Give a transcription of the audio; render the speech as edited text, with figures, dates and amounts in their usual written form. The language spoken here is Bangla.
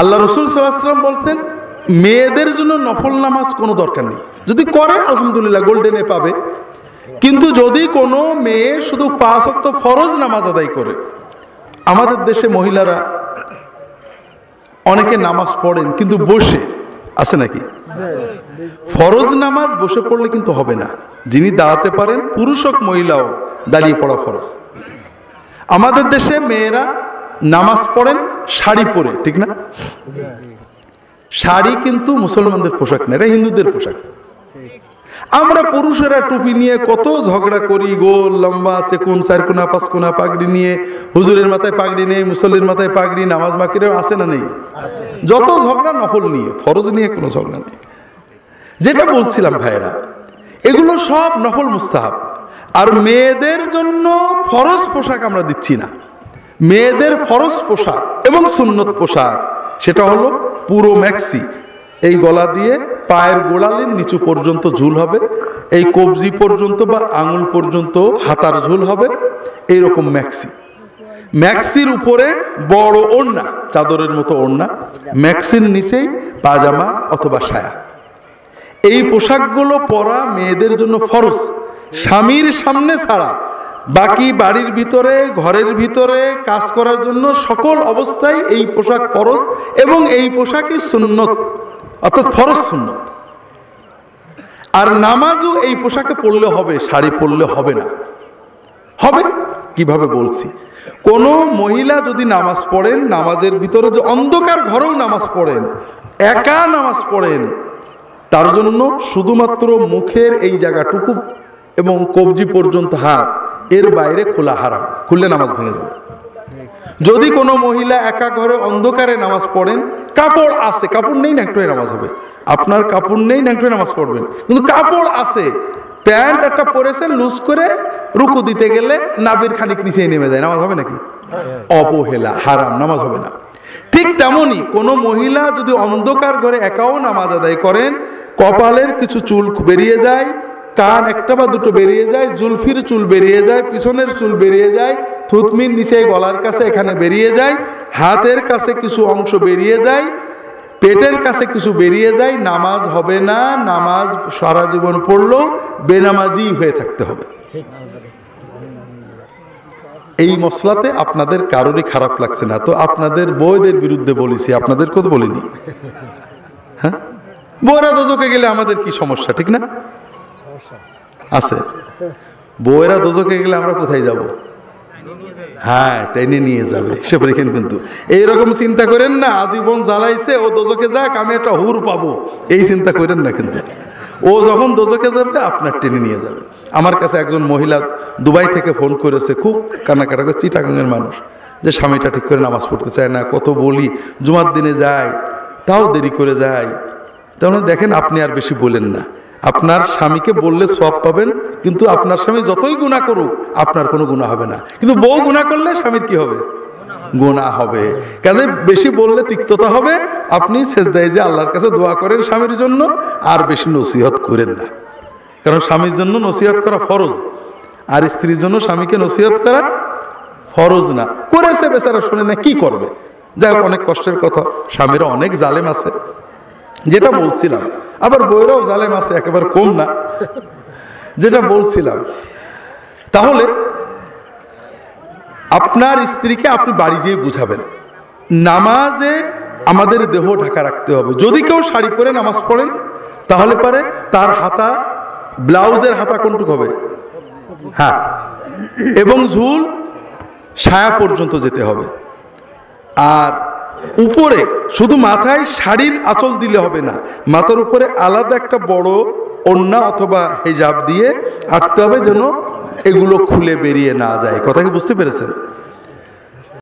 আল্লাহ রসুল সাল্লাল্লাহু আলাইহি ওয়াসাল্লাম বলছেন মেয়েদের জন্য নফল নামাজ কোনো দরকার নেই, যদি করে আলহামদুলিল্লাহ গোল্ডেনে পাবে। কিন্তু যদি কোনো মেয়ে শুধু 5 ওয়াক্ত ফরজ নামাজ আদায় করে, আমাদের দেশে মহিলারা অনেকে নামাজ পড়েন কিন্তু বসে, আছে নাকি? ফরজ নামাজ বসে পড়লে কিন্তু হবে না, যিনি দাঁড়াতে পারেন পুরুষ হোক মহিলা হোক দাঁড়িয়ে পড়া ফরজ। আমাদের দেশে মেয়েরা নামাজ পড়েন শাড়ি পরে, ঠিক না? শাড়ি কিন্তু মুসলমানদের পোশাক না, এটা হিন্দুদের পোশাক। আমরা পুরুষেরা টুপি নিয়ে কত ঝগড়া করি, গোল লম্বা আছে কোন 4 কোনা 5 কোনা পাগড়ি নিয়ে, হুজুরের মাথায় পাগড়ি নেই, মুসল্লির মাথায় পাগড়ি, নামাজ বাকিরেও আছে না নেই? যত ঝগড়া নফল নিয়ে, ফরজ নিয়ে কোনো ঝগড়া নেই। যেটা বলছিলাম ভাইয়েরা, এগুলো সব নফল মুস্তাহাব। আর মেয়েদের জন্য ফরজ পোশাক আমরা দিচ্ছি না। মেয়েদের ফরজ পোশাক এবং সুন্নত পোশাক সেটা হলো পুরো ম্যাক্সি, এই গলা দিয়ে পায়ের গোড়ালির নিচু পর্যন্ত ঝুল হবে, এই কবজি পর্যন্ত বা আঙুল পর্যন্ত হাতার ঝুল হবে, এইরকম ম্যাক্সি। ম্যাক্সির উপরে বড় ওড়না, চাদরের মতো ওড়না, ম্যাক্সির নিচেই পাজামা অথবা সায়া। এই পোশাকগুলো পরা মেয়েদের জন্য ফরজ, স্বামীর সামনে ছাড়া বাকি বাড়ির ভিতরে ঘরের ভিতরে কাজ করার জন্য সকল অবস্থায় এই পোশাক ফরজ, এবং এই পোশাকই সুন্নত অর্থাৎ ফরজ সুন্নত। আর নামাজও এই পোশাকে পড়লে হবে, শাড়ি পরলে হবে না। হবে কিভাবে বলছি, কোনো মহিলা যদি নামাজ পড়েন, নামাজের ভিতরে যে অন্ধকার ঘরেও নামাজ পড়েন, একা নামাজ পড়েন, তার জন্য শুধুমাত্র মুখের এই জায়গাটুকু এবং কবজি পর্যন্ত হাত, এর বাইরে খোলা হারাম, খুললে নামাজ ভেঙে যাবে। যদি কোনো মহিলা একা ঘরে অন্ধকারে নামাজ পড়েন, কাপড় আছে, কাপড় নেই ন্যাংটোয় নামাজ হবে। আপনার কাপড় নেই ন্যাংটোয় নামাজ পড়বেন, কিন্তু কাপড় আছে, প্যান্ট একটা পরেছেন লুজ করে, রুকু দিতে গেলে নাবির খানিক নিচে নেমে যায়, নামাজ হবে নাকি? অবহেলা, হারাম, নামাজ হবে না। ঠিক তেমনি কোনো মহিলা যদি অন্ধকার ঘরে একাও নামাজ আদায় করেন, কপালের কিছু চুল বেরিয়ে যায়, কান একটা বা দুটো বেরিয়ে যায়, জুলফির চুল বেরিয়ে যায়, পিছনের চুল বেরিয়ে যায়, থুতমির নিচে গলার কাছে এখানে বেরিয়ে যায়, হাতের কাছে কিছু অংশ বেরিয়ে যায়, পেটের কাছে কিছু বেরিয়ে যায়, নামাজ হবে না। নামাজ সারা জীবন পড়লেও বেনামাজি হয়ে থাকতে হবে। এই মসলাতে আপনাদের কারোরই খারাপ লাগছে না তো? আপনাদের বউদের বিরুদ্ধে বলেছি, আপনাদের কথা বলিনি। হ্যাঁ, বউরা দোজখে গেলে আমাদের কি সমস্যা, ঠিক না? আছে, বউয়েরা দোজখে গেলে আমরা কোথায় যাব? হ্যাঁ, টেনে নিয়ে যাবে, সে রেখেন। কিন্তু এইরকম চিন্তা করেন না আজীবন জ্বালাইছে ও দোজখে যাক, আমি একটা হুর পাবো, এই চিন্তা করেন না। কিন্তু ও যখন দোজখে যাবে আপনার টেনে নিয়ে যাবে। আমার কাছে একজন মহিলা দুবাই থেকে ফোন করেছে, খুব কান্নাকাটা করে, চিটাগাঙের মানুষ, যে স্বামীটা ঠিক করে নামাজ পড়তে চায় না, কত বলি, জুমার দিনে যায় তাও দেরি করে যায়। তাহলে দেখেন, আপনি আর বেশি বলেন না, আপনার স্বামীকে বললে সওয়াব পাবেন, কিন্তু আপনার স্বামী যতই গুনাহ করুক আপনার কোনো গুনাহ হবে না, কিন্তু বউ গুনাহ করলে স্বামীর কি হবে? গুনাহ হবে। কাজে বেশি বললে তিক্ততা হবে। আপনি সেজদায় যে আল্লাহর কাছে দোয়া করেন স্বামীর জন্য, আর বেশি নসিহত করেন না, কারণ স্বামীর জন্য নসিহত করা ফরজ, আর স্ত্রীর জন্য স্বামীকে নসিহত করা ফরজ না। করেছে বেচারা, শুনে না, কি করবে? যাই হোক, অনেক কষ্টের কথা, স্বামীরা অনেক জালেম আছে, যেটা বলছিলাম। আবার বউরাও জালেম আছে, একেবারে কম না, যেটা বলছিলাম। তাহলে আপনার স্ত্রীকে আপনি বাড়ি যেয়ে বুঝাবেন, নামাজে আমাদের দেহ ঢাকা রাখতে হবে। যদি কেউ শাড়ি পরে নামাজ পড়েন, তাহলে পারে তার হাতা, ব্লাউজের হাতা কোনটুকু হবে? হ্যাঁ, এবং ঝুল ছায়া পর্যন্ত যেতে হবে। আর উপরে শুধু মাথায় শাড়ির আঁচল দিলে হবে না, মাথার উপরে আলাদা একটা বড় ওড়না অথবা হিজাব দিয়ে আটতে হবে, যেন এগুলো খুলে বেরিয়ে না যায়। কথা কি বুঝতে পেরেছেন?